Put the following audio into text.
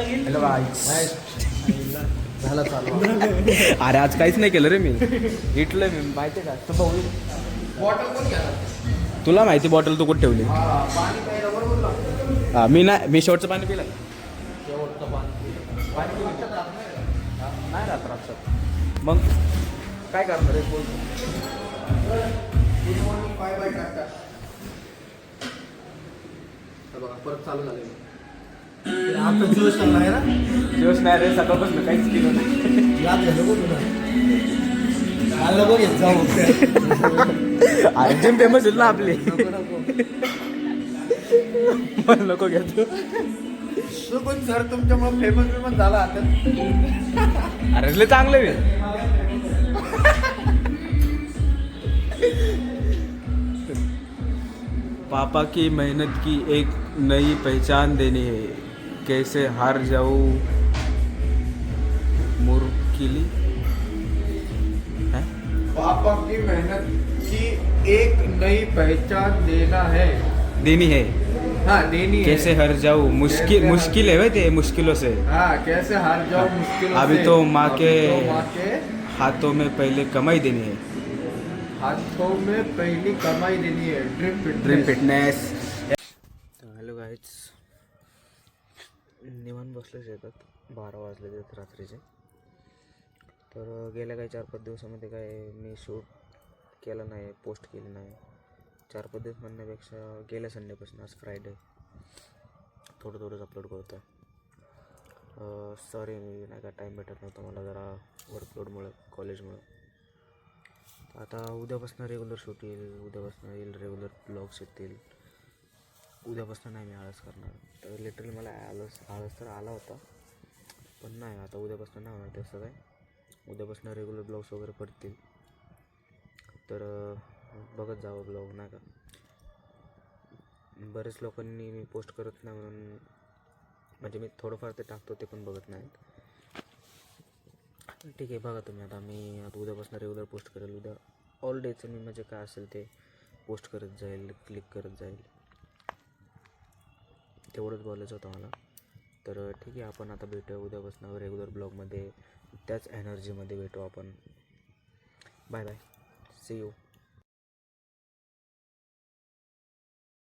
Hello गाईस. झाला चालू. अरे आज काहीच नाही केलं रे मी. इटलं मी माहिती आहे का बघू. बॉटल कोण घ्या? तुला माहिती बॉटल तू कुठे ठेवली? पाणी प्यायला बरोबर लागतं. हा मी नाही, मी शेवटचं पाणी पिलं. शेवटचं पाणी. पाणी पिलं नाही राहत राहत. मग काय करणार रे बोल. Good morning bye bye ta-ta. बघा परत चालू झाले. आता दिवस चालला आहे ना. दिवस नाही रे, सकाळपासून काहीच केलं नाही. याद झालं बघ तुला. आलं बघ येत जाऊ. अरे जिम फेमस होईल ना आपली. मला नको घेतो. पण सर तुमच्यामुळे फेमस झाला आता. अरे लय चांगलं आहे. पापा की मेहनत की एक नई पहचान देनी है. कैसे हार जाऊं मुरकिली है. पापा की मेहनत की एक नई पहचान देना है. देनी है. हाँ देनी है. कैसे हार जाऊं मुश्किल है वैसे मुश्किलों से. हाँ कैसे हार जाओ मुश्किल अभी से. तो माँ के माँ के हाथों में पहले कमाई देनी है. हाथों में पहली कमाई देनी है. Dream fitness. हॅलो गाईज, निवांत बसलेच येतात. 12 वाजले आहेत रात्रीचे. तर गेल्या काही 4-5 दिवसामध्ये काय मी शूट केलं नाही, पोस्ट केली नाही. 4-5 दिवस म्हणण्यापेक्षा गेल्या संडेपासून आज फ्रायडे थोडंच अपलोड करतो आहे. सॉरी नाही का टाईम भेटत नव्हता मला जरा वर्कलोडमुळं, कॉलेजमुळं. आता उद्यापासून रेग्युलर शूट येईल, उद्यापासून येईल रेग्युलर ब्लॉग्स येतील. उद्यापासून नाही मी आळस करणार. तर लिटरली मला आळस तर आला होता, पण नाही आता उद्यापासून नाही होणार तसं काय. उद्यापासून रेग्युलर ब्लॉग्स वगैरे पडतील. तर बघत जावं ब्लॉग नाही का. बरेच लोकांनी मी पोस्ट करत नाही म्हणून, म्हणजे मी थोडंफार ते टाकतो ते पण बघत नाहीत. ठीक आहे बघा तुम्ही. आता मी आता उद्यापासून रेग्युलर पोस्ट करेल. उद्या ऑल डेचं मी म्हणजे काय असेल ते पोस्ट करत जाईल, क्लिक करत जाईल. तेवढंच बोलायचं होतं मला. तर ठीक आहे, आपण आता भेटूया उद्यापासून रेग्युलर ब्लॉगमध्ये. त्याच एनर्जीमध्ये भेटू आपण. Bye bye, see you.